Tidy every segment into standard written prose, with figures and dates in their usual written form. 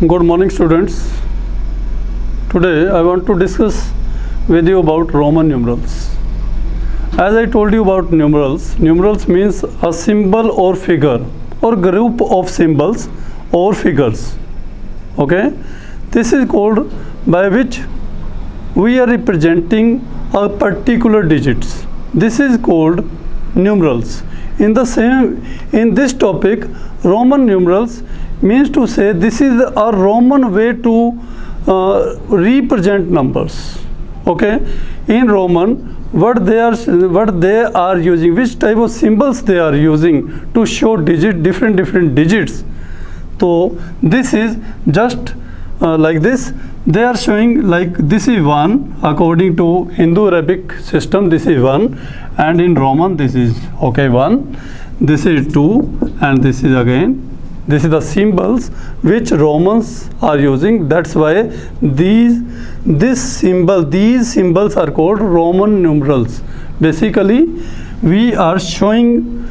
Good morning, students. Today I want to discuss with you about Roman numerals. As I told you about numerals means a symbol or figure or group of symbols or figures. Okay, this is called by which we are representing a particular digits. This is called numerals. In this topic, Roman numerals means to say this is a Roman way to represent numbers. Okay, in Roman, what they are using, which type of symbols they are using to show different digits. So this is just like this. They are showing like this is 1 according to Hindu Arabic system. This is 1, and in Roman this is 1. This is 2, and this is again. This is the symbols which Romans are using. That's why these symbols are called Roman numerals. Basically, we are showing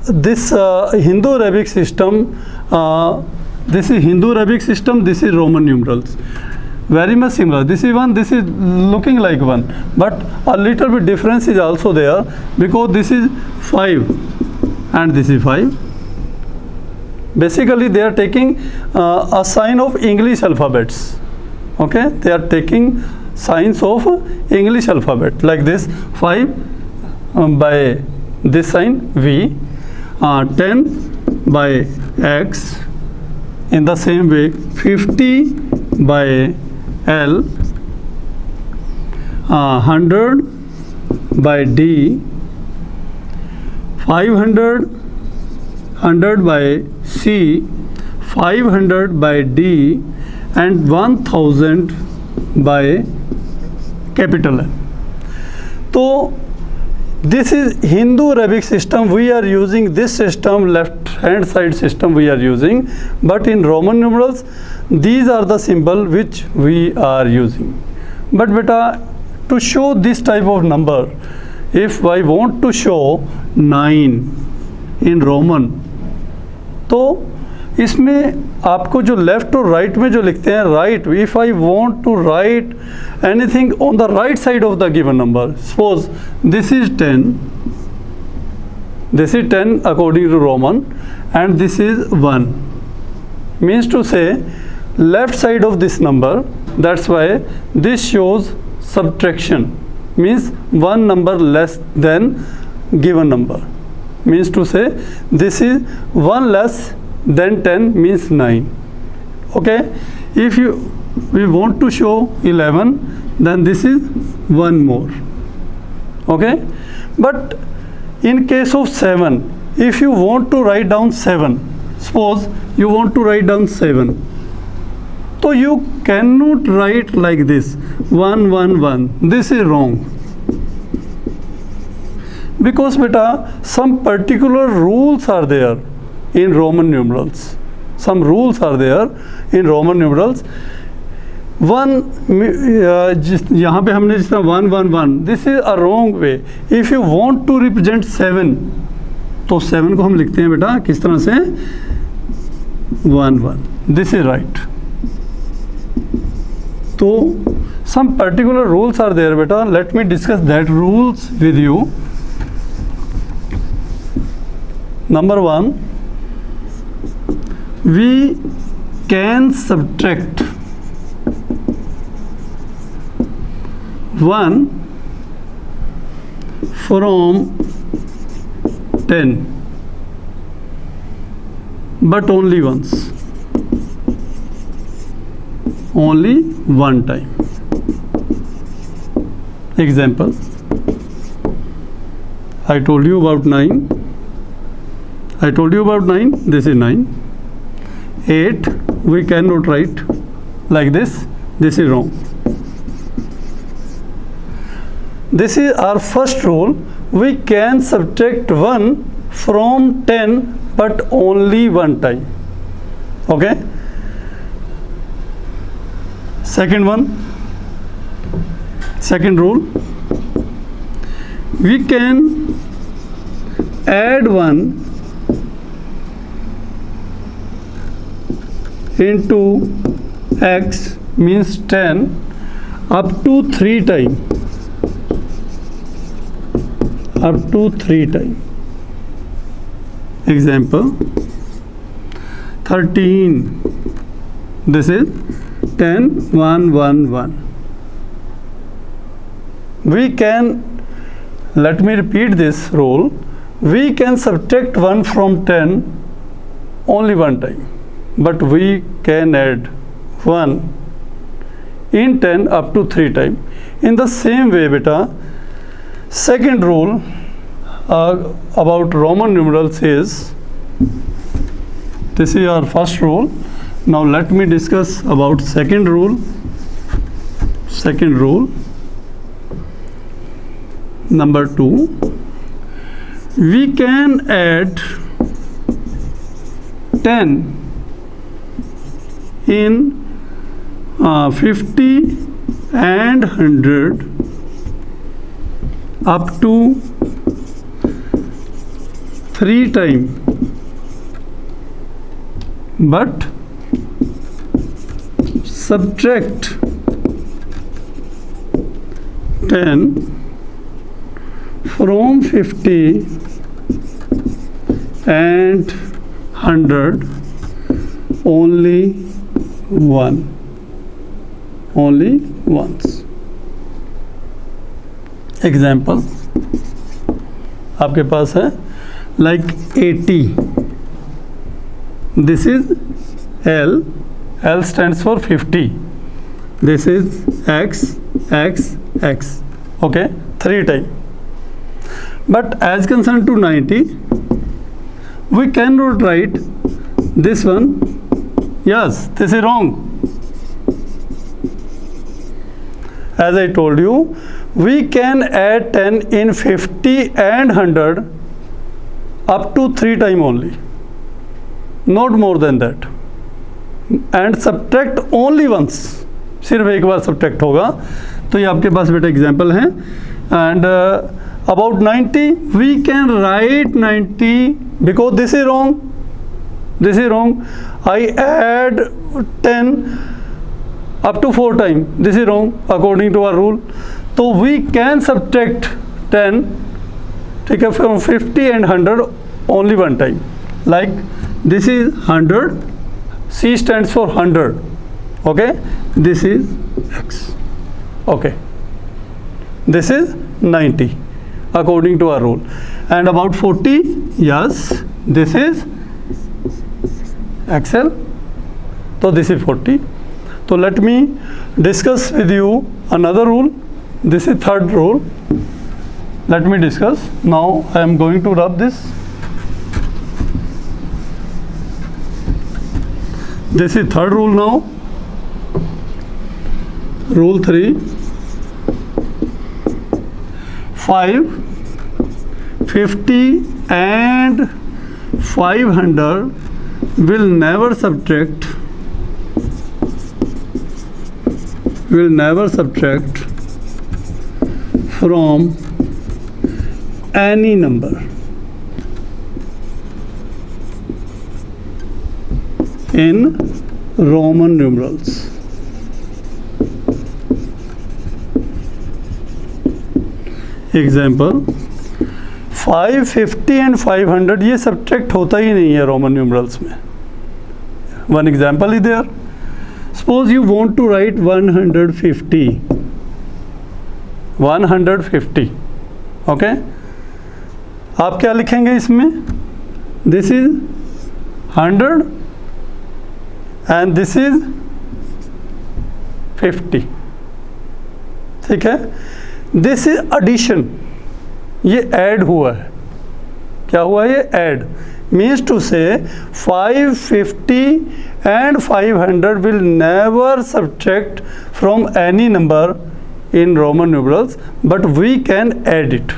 this Hindu Arabic system. This is Hindu Arabic system. This is Roman numerals. Very much similar. This is 1. This is looking like 1, but a little bit difference is also there because this is 5 and this is 5. Basically, they are taking a sign of English alphabets. Okay, they are taking signs of English alphabet like this. 5 by this sign V, 10 by X. In the same way, 50 by L, 100 by D, 500 by C, 500 by D, and 1000 by capital N. So this is Hindu Arabic system. We are using this system, left hand side system we are using, but in Roman numerals these are the symbol which we are using. But beta, to show this type of number, if I want to show 9 in Roman, तो इसमें आपको जो left और right में जो लिखते हैं, right, if I want to write anything on the right side of the given number, suppose this is 10 according to Roman and this is 1, means to say left side of this number. That's why this shows subtraction, means one number less than given number, means to say this is 1 less than 10 means 9. Okay, if we want to show 11, then this is 1 more. Okay, but in case of 7, if you want to write down 7, suppose you want to write down 7, so you cannot write like this 1 1 1. This is wrong, because beta some particular rules are there in Roman numerals. Some rules are there in Roman numerals. यहाँ पे हमने जिस तरह 1 1 1, this is a wrong way. If you want to represent 7, तो 7 को हम लिखते हैं बेटा किस तरह से, 1 1. This is right. तो some particular rules are there beta. Let me discuss that rules with you. Number 1, we can subtract 1 from 10, but only once, only one time. Example, I told you about 9. This is 9. 8 we cannot write like this. This is wrong. This is our first rule. We can subtract 1 from 10, but only one time. Okay. Second rule, we can add 1 into x means 10 up to 3 time, up to 3 time. Example 13, this is 10 1 1 1. We can, let me repeat this rule, we can subtract 1 from 10 only one time, but we can add 1 in 10 up to 3 times. In the same way beta, second rule about Roman numerals is, this is our first rule. Now let me discuss about second rule. Second rule number 2, we can add 10 in 50 and 100 up to 3 times, but subtract 10 from 50 and 100 only once. Example आपके पास है like 80. This is L stands for 50. This is X. Okay, 3 times. But as concerned to 90, we cannot write this one. Yes, this is wrong. As I told you, we can add 10 in 50 and 100 up to 3 times only, not more than that, and subtract only once. सिर्फ एक बार subtract होगा. तो ये आपके पास बेटा example हैं. And about 90, we can write 90 because this is wrong. I add 10 up to 4 times. This is wrong according to our rule. So we can subtract 10, ठीक है, from 50 and 100 only one time. Like this is 100, C stands for 100. Okay, this is X. Okay, this is 90 according to our rule. And about 40, yes, this is XL. So this is 40. So let me discuss with you another rule. This is third rule. Let me discuss. Now I am going to rub this. This is third rule now. Rule 3. 5, 50 and 500 will never subtract from any number in Roman numerals. Example 550 and 500 ये subtract होता ही नहीं है Roman numerals में. One example is there. Suppose you want to write 150. Okay, आप क्या लिखेंगे इसमें? This is 100 and this is 50. ठीक है, दिस इज एडिशन. ये ऐड हुआ है. क्या हुआ? ये ऐड मीन्स टू से 550 and 500 will never subtract from any number in Roman numerals, but we can add it.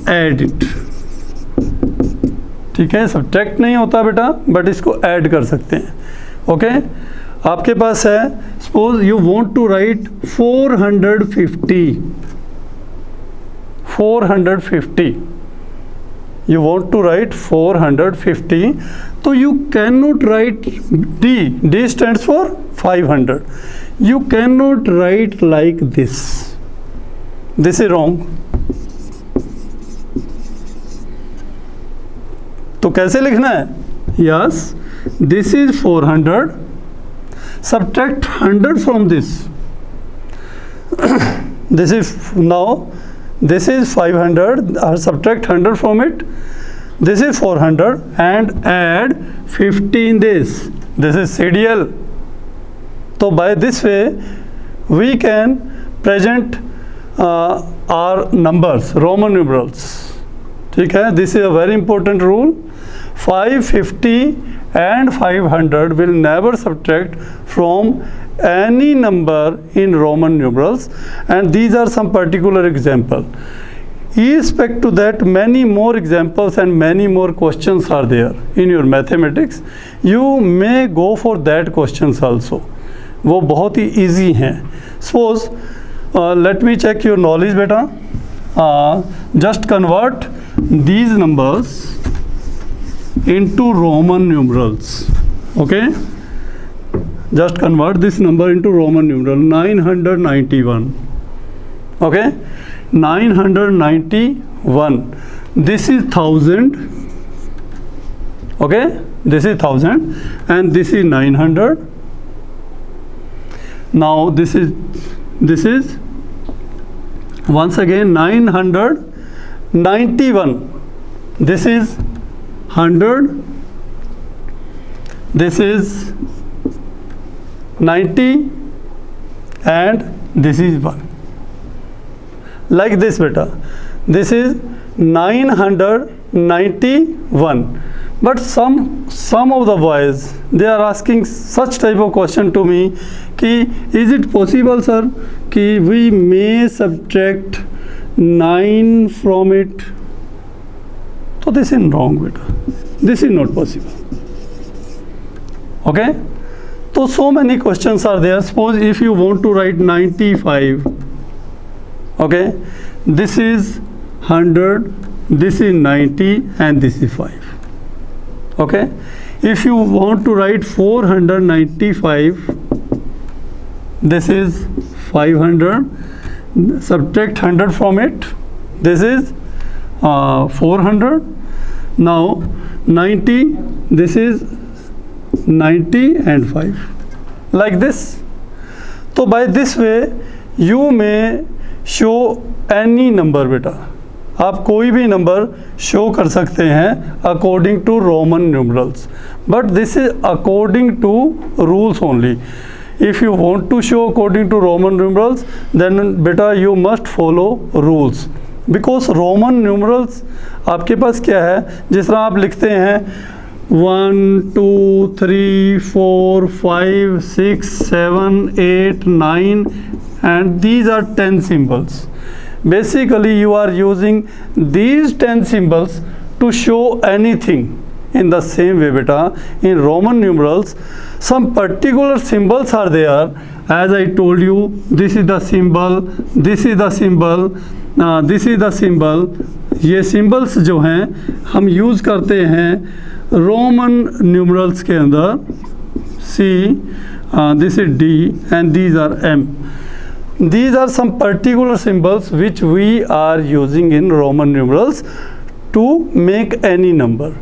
add it. ठीक है, सब्ट्रैक्ट नहीं होता बेटा, बट इसको ऐड कर सकते हैं. ओके, आपके पास है, suppose you want to write 450. you want to write 450, so you cannot write D. D stands for 500. You cannot write like this. This is wrong. तो कैसे लिखना है? Yes, this is 400. Subtract 100 from this. This is now. This is 500. Subtract 100 from it. This is 400 and add 50 in this. This is CDL. So by this way, we can present our numbers, Roman numerals. ठीक है? This is a very important rule. 550 and 500 will never subtract from any number in Roman numerals, and these are some particular example. Irrespective to that, many more examples and many more questions are there in your mathematics. You may go for that questions also. वो बहुत ही easy हैं. Suppose let me check your knowledge बेटा. Just convert these numbers into Roman numerals. Okay, just convert this number into Roman numeral. 991. Okay, 991. This is 1000. Okay, this is 1000 and this is 900. Now this is once again 991. This is 100. This is 90 and this is 1. Like this beta. This is 991. But some of the boys, they are asking such type of question to me कि is it possible sir कि we may subtract 9 from it? So this is wrong beta. This is not possible. Okay, so many questions are there. Suppose if you want to write 95, okay, this is 100, this is 90 and this is 5. Okay, if you want to write 495, this is 500, subtract 100 from it, this is 400. Now 90, this is 90 and 5, like this. So by this way you may show any number बेटा. आप कोई भी number show कर सकते हैं according to Roman numerals, but this is according to rules only. If you want to show according to Roman numerals then बेटा you must follow rules, because Roman numerals आपके पास क्या है, जिस तरह आप लिखते हैं 1 2 3 4 5 6 7 8 9 and these are 10 symbols. Basically you are using these 10 symbols to show anything. In the same way beta, in Roman numerals some particular symbols are there. As I told you, this is the symbol, this is the symbol, this is the symbol. ये symbols जो हैं हम use करते हैं Roman numerals के अंदर. C, this is D and these are M. These are some particular symbols which we are using in Roman numerals to make any number.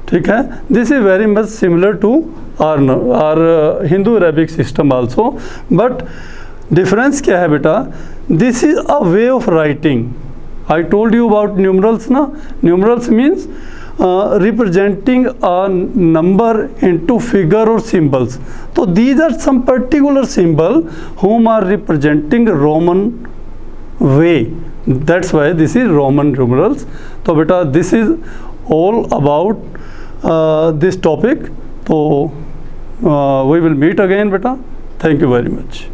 ठीक है, this is very much similar to our Hindu Arabic system also, but difference क्या है बेटा, this is a way of writing. I told you about numerals ना. Numerals means representing a number into figure or symbols. So these are some particular symbol whom are representing Roman way. That's why this is Roman numerals. So beta, this is all about this topic. So we will meet again beta. Thank you very much.